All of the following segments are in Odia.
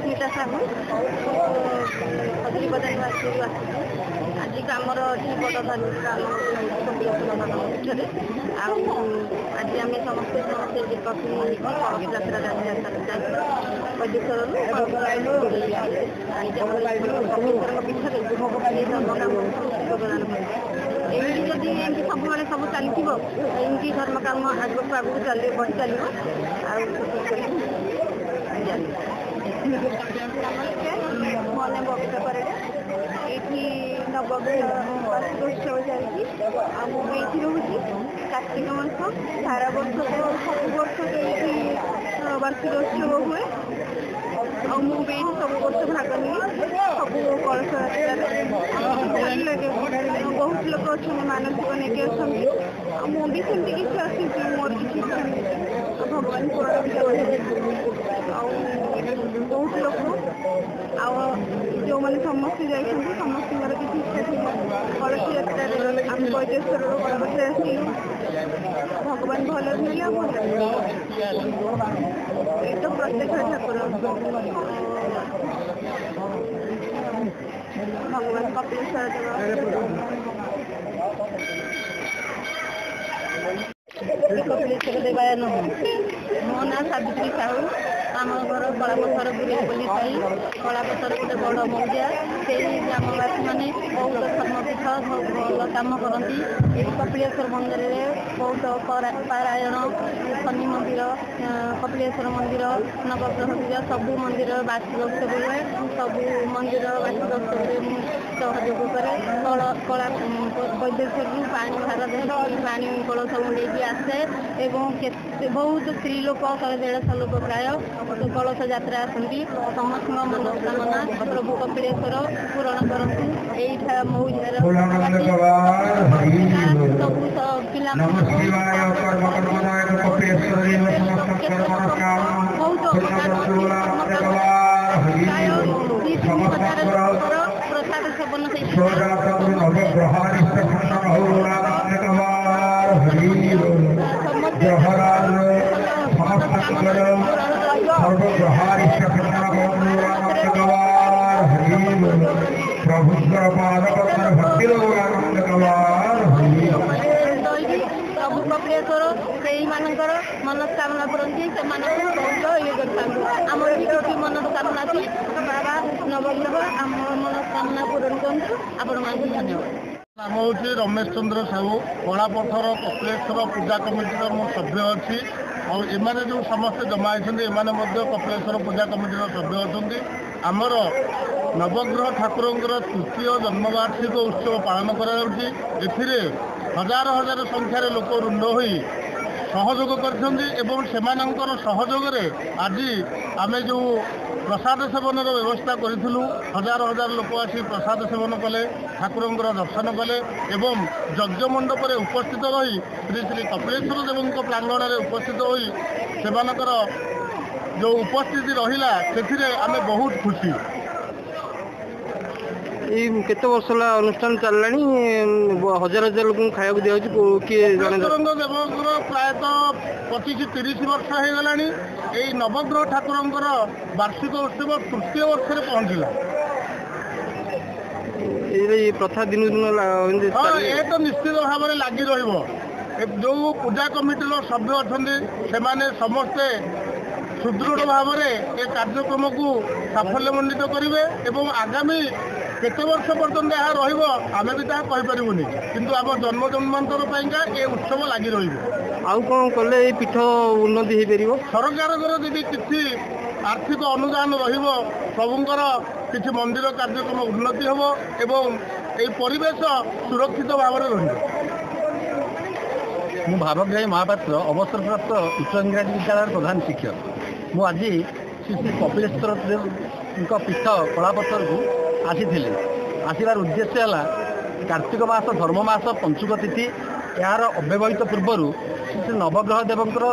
ସୁସ୍ମିତା ସାହୁ ଖଜୁରୀପଦା ନିବାସରୁ ଆସିଛୁ। ଆଜି ଆମର ଏଠି ବଡ଼ ଧାର୍ମିକ ଆମର କପିଳେଶ୍ୱର ବାବାଙ୍କ ପୀଠରେ। ଆଉ ଆଜି ଆମେ ସମସ୍ତେ ଏକାଠି ହେଇକି କଳସ ଯାତ୍ରା ଯାଇଥିଲୁ ବୈଦେଶ୍ୱରରୁ ଆଣିକି ଆମର କପିଳେଶ୍ୱରଙ୍କ ପୀଠରେ ଏଇ ଧର୍ମ କାମକୁ ସମସ୍ତେ ଯୋଗଦାନ କରିବୁ। ଏମିତି ଯଦି ଏମିତି ସବୁବେଳେ ସବୁ ଚାଲିଥିବ ଏମିତି ଧର୍ମ କାମ ଆଗକୁ ଆଗକୁ ବଢ଼ି ଚାଲିବ। ଆଉ ନମସ୍କାର, ମୋ ନାଁ ବବିତା ପରିଡ଼ା। ଏଇଠି ନବଗ୍ରହ ବାର୍ଷିକ ଉତ୍ସବ ଚାଲିଛି। ଆଉ ମୁଁ ବି ଏଇଠି ରହୁଛି। କାର୍ତ୍ତିକ ମାସ ସାରା ବର୍ଷ ତ ସବୁ ବର୍ଷ ଏଇଠି ବାର୍ଷିକ ଉତ୍ସବ ହୁଏ। ଆଉ ମୁଁ ବି ଏଇଠି ସବୁ ବର୍ଷ ଭାଗ ନିଏ ସବୁ କଳସ ଯାତ୍ରାରେ। ଭଲ ଲାଗେ, ବହୁତ ଲୋକ ଅଛନ୍ତି ମାନସିକ ନେଇକି ଅଛନ୍ତି। ଆଉ ମୁଁ ବି ସେମିତି କିଛି ଆସିଛି, ମୋର କିଛି ଇଚ୍ଛା ନେଇକି ଆଉ ଭଗବାନ ପୂରଣ ବି କରନ୍ତି। ଆଉ ବହୁତ ଲୋକ ଆଉ ଯେଉଁମାନେ ସମସ୍ତେ ଯାଇଛନ୍ତି ସମସ୍ତଙ୍କର କିଛି ଇଚ୍ଛା ଥିଲା କଳସ ଯାତ୍ରାରେ ଆମେ ବୈଦେଶ୍ୱରରୁ ବଳଭଦ୍ର ଆସିଲୁ। ଭଗବାନ ଭଲରେ ନେଲେ ଆଉ ଭଲରେ ନେଲେ। ଏଇ ତ ପ୍ରତ୍ୟକ୍ଷ ଠାକୁର ଭଗବାନ କପିଳେଶ୍ୱର ଦେବ। କପିଳେଶ୍ୱର ଦେବାୟ ନମଃ। ମୋ ନାଁ ସାବିତ୍ରୀ ସାହୁ। ଆମ ଘର କଳାପଥର ବୁରିଆପଲ୍ଲୀ ସାହି। କଳାପଥର ଗୋଟେ ବଡ଼ ମୌଜା। ସେଇ ଗ୍ରାମବାସୀମାନେ ବହୁତ ଧର୍ମପୀଠ ଭଲ କାମ କରନ୍ତି। ଏଇ କପିଳେଶ୍ୱର ମନ୍ଦିରରେ ବହୁତ ପାରାୟଣ, ଶନି ମନ୍ଦିର, କପିଳେଶ୍ୱର ମନ୍ଦିର, ନବଗ୍ରହ ପୂଜା ସବୁ ମନ୍ଦିର ବାର୍ଷିକ ଉତ୍ସବ ହୁଏ। ସବୁ ମନ୍ଦିର ବାର୍ଷିକ ଉତ୍ସବରେ ମୁଁ ସହଯୋଗ କରେ। ବୈଦେଶ୍ୱରରୁ ପାଣି ଭାର ଧରିକି ପାଣି କଳସ ମୁଣ୍ଡେଇକି ଆସେ ଏବଂ ବହୁତ ସ୍ତ୍ରୀ ଲୋକ 150 ଲୋକ ପ୍ରାୟ କଳସ ଯାତ୍ରା ଆସନ୍ତି। ସମସ୍ତଙ୍କ ମନସ୍କାମନା ପ୍ରଭୁ କପିଳେଶ୍ୱର ପୂରଣ କରନ୍ତୁ। ଏଇଠା ମୌଜାର ସବୁ ପିଲାମାନଙ୍କୁ ବହୁତ ଉପକାର ଅଛି। ପ୍ରାୟ 2-3 ହଜାର ଲୋକର ପ୍ରସାଦ ସେବନ ହେଇଥିଲା। ସମସ୍ତେ ପ୍ରଭୁ କପିଳେଶ୍ୱର ସେଇମାନଙ୍କର ମନସ୍କାମନା ପୂରନ୍ତି। ସେମାନଙ୍କୁ ବହୁତ ଇଏ କରିଥାନ୍ତି। ଆମର ବି କିଛି ମନସ୍କାମନା ଅଛି। ବାବା ନବଗ୍ରହ ଆମ ମନସ୍କାମନା ପୂରଣ କରନ୍ତୁ। ଆପଣମାନଙ୍କୁ ଧନ୍ୟବାଦ। ନାମ ହେଉଛି ରମେଶ ଚନ୍ଦ୍ର ସାହୁ। କଳାପଥର କପିଳେଶ୍ୱର ପୂଜା କମିଟିର ମୁଁ ସଭ୍ୟ ଅଛି। ଆଉ ଏମାନେ ଯେଉଁ ସମସ୍ତେ ଜମା ହେଇଛନ୍ତି ଏମାନେ ମଧ୍ୟ କପିଳେଶ୍ୱର ପୂଜା କମିଟିର ସଭ୍ୟ ଅଛନ୍ତି। ଆମର ନବଗ୍ରହ ଠାକୁରଙ୍କର ତୃତୀୟ ଜନ୍ମବାର୍ଷିକ ଉତ୍ସବ ପାଳନ କରାଯାଉଛି। ଏଥିରେ ହଜାର ହଜାର ସଂଖ୍ୟାରେ ଲୋକ ରୁଣ୍ଡ ହୋଇ ସହଯୋଗ କରିଛନ୍ତି ଏବଂ ସେମାନଙ୍କର ସହଯୋଗରେ ଆଜି ଆମେ ଯେଉଁ ପ୍ରସାଦ ସେବନର ବ୍ୟବସ୍ଥା କରିଥିଲୁ, ହଜାର ହଜାର ଲୋକ ଆସି ପ୍ରସାଦ ସେବନ କଲେ, ଠାକୁରଙ୍କର ଦର୍ଶନ କଲେ ଏବଂ ଯଜ୍ଞ ମଣ୍ଡପରେ ଉପସ୍ଥିତ ରହି ଶ୍ରୀ ଶ୍ରୀ କପିଳେଶ୍ୱର ଦେବଙ୍କ ପ୍ରାଙ୍ଗଣରେ ଉପସ୍ଥିତ ହୋଇ ସେମାନଙ୍କର ଯେଉଁ ଉପସ୍ଥିତି ରହିଲା ସେଥିରେ ଆମେ ବହୁତ ଖୁସି। ଏଇ କେତେ ବର୍ଷ ହେଲା ଅନୁଷ୍ଠାନ ଚାଲିଲାଣି? ହଜାର ହଜାର ଲୋକଙ୍କୁ ଖାଇବାକୁ ଦିଆଯାଉଛି। କିଏ ଜଣେ ଦେବଙ୍କର ପ୍ରାୟତଃ 25-30 ବର୍ଷ ହେଇଗଲାଣି। ଏଇ ନବଗ୍ରହ ଠାକୁରଙ୍କର ବାର୍ଷିକ ଉତ୍ସବ ତୃତୀୟ ବର୍ଷରେ ପହଞ୍ଚିଲା। ଏଇ ପ୍ରଥା ଦିନକୁ ଦିନ ଏ ତ ନିଶ୍ଚିତ ଭାବରେ ଲାଗି ରହିବ। ଯେଉଁ ପୂଜା କମିଟିର ସଭ୍ୟ ଅଛନ୍ତି ସେମାନେ ସମସ୍ତେ ସୁଦୃଢ଼ ଭାବରେ ଏ କାର୍ଯ୍ୟକ୍ରମକୁ ସାଫଲ୍ୟମଣ୍ଡିତ କରିବେ ଏବଂ ଆଗାମୀ କେତେ ବର୍ଷ ପର୍ଯ୍ୟନ୍ତ ଏହା ରହିବ ଆମେ ବି ତାହା କହିପାରିବୁନି, କିନ୍ତୁ ଆମ ଜନ୍ମ ଜନ୍ମାନ୍ତର ପାଇଁକା ଏ ଉତ୍ସବ ଲାଗି ରହିବ। ଆଉ କ'ଣ କଲେ ଏଇ ପୀଠ ଉନ୍ନତି ହେଇପାରିବ? ସରକାରଙ୍କର ଯଦି କିଛି ଆର୍ଥିକ ଅନୁଦାନ ରହିବ, ପ୍ରଭୁଙ୍କର କିଛି ମନ୍ଦିର କାର୍ଯ୍ୟକ୍ରମ ଉନ୍ନତି ହେବ ଏବଂ ଏହି ପରିବେଶ ସୁରକ୍ଷିତ ଭାବରେ ରହିବ। ମୁଁ ଭାବଗ୍ରାହୀ ମହାପାତ୍ର, ଅବସରପ୍ରାପ୍ତ ଉଚ୍ଚ ଇଂରାଜୀ ବିଦ୍ୟାଳୟର ପ୍ରଧାନ ଶିକ୍ଷକ। ମୁଁ ଆଜି ଶ୍ରୀ ଶ୍ରୀ କପିଳେଶ୍ୱରଙ୍କ ପୀଠ କଳାପଥରକୁ ଆସିଥିଲି। ଆସିବାର ଉଦ୍ଦେଶ୍ୟ ହେଲା କାର୍ତ୍ତିକ ମାସ ଧର୍ମ ମାସ ପଞ୍ଚୁକ ତିଥି, ଏହାର ଅବ୍ୟବହିତ ପୂର୍ବରୁ ଶ୍ରୀ ଶ୍ରୀ ନବଗ୍ରହ ଦେବଙ୍କର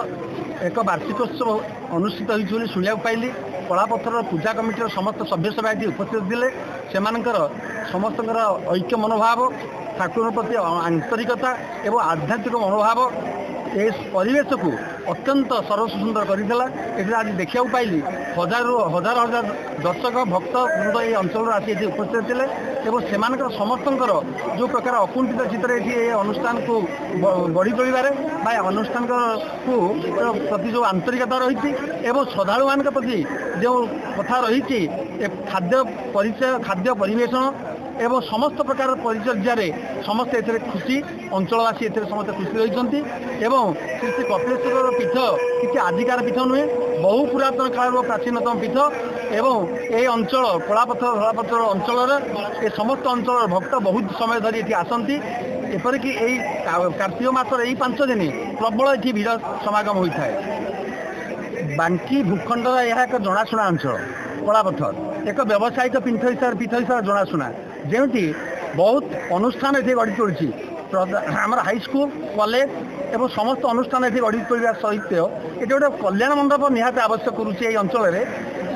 ଏକ ବାର୍ଷିକୋତ୍ସବ ଅନୁଷ୍ଠିତ ହୋଇଛି ବୋଲି ଶୁଣିବାକୁ ପାଇଲି। କଳାପଥରର ପୂଜା କମିଟିର ସମସ୍ତ ସଭ୍ୟସଭା ଏଠି ଉପସ୍ଥିତ ଥିଲେ। ସେମାନଙ୍କର ସମସ୍ତଙ୍କର ଐକ୍ୟ ମନୋଭାବ, ଠାକୁରଙ୍କ ପ୍ରତି ଆନ୍ତରିକତା ଏବଂ ଆଧ୍ୟାତ୍ମିକ ମନୋଭାବ ए परिवेश को अत्यंत सरस सुंदर करथिला। एटा आज देखिया पाइली हजार हजार हजार दर्शक भक्त वृंद ये अंचल आसी उपस्थित थे एवं से समस्तंकर जो प्रकार अकुंठित चित्र ये अनुष्ठान को बढ़ी तोड़े बा अनुष्ठान को प्रति जो आंतरिकता रही एवं श्रद्धालु मान प्रति जो कथा रही खाद्य परिचय खाद्य परिवेशन एवं समस्त प्रकार परिचर्या समस्त ए खुशी अंचलवासी ए समस्त खुशी रही एवं श्री श्री कपिलेश्वर पीठ किसी आजिकार पीठ नुहे बहु पुरातन काल प्राचीनतम पीठ एवं ये अंचल कलापथर धलापथर अंचल ए समस्त अंचल भक्त बहुत समय धरी ये आसती एपरिक यही कार्तिक मासर यही 5 दिन प्रबल ये भीड़ समागम होता है। बांकी भूखंड यह एक जनाशुना अंचल कलापथर एक व्यावसायिक पीठ हिसाब जनाशुना जेमती बहुत अनुष्ठान ये गढ़ी तोड़ी आम हाईस्कल कॉलेज एवं समस्त अनुष्ठान ये गढ़ी तोड़ा सहित ये गोटे कल्याण मंडप निहाती आवश्यक करुच्ची अंचल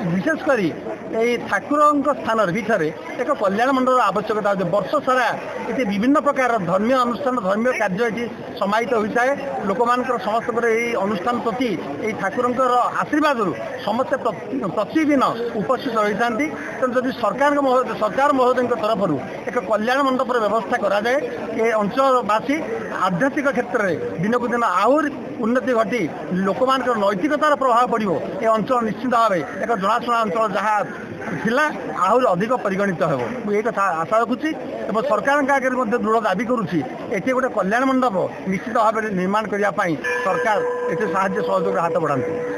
विशेषकर यही ठाकुर स्थान पीठर एक कल्याण मंडल आवश्यकता होती। वर्ष सारा ये विभिन्न प्रकार धर्मीय अनुष्ठान धर्मीय कार्य ये समाहित होता है। लोक मान समस्त यही अनुष्ठान प्रति यही ठाकुर आशीर्वाद समस्ते प्रतिदिन उपस्थित रही था। तेणु जब सरकार महोदय तरफ एक कल्याण मंडपर व्यवस्था कराए ये अंचलवासी आध्यात्मिक क्षेत्र में दिन को दिन आहरी उन्नति घटी लोक मान नैतिकतार प्रभाव पड़ो ये अंचल निश्चित भाव एक जनाशुना अंचल जहाँ थिला आहरी अधिक परिगणित हो मुझे कथा आशा रखुची और सरकार आगे दृढ़ दाबी करुच्ची ये गोटे कल्याण मंडप निश्चित भाव निर्माण करने सरकार ये साहाय्य सहयोग हाथ बढ़ाती।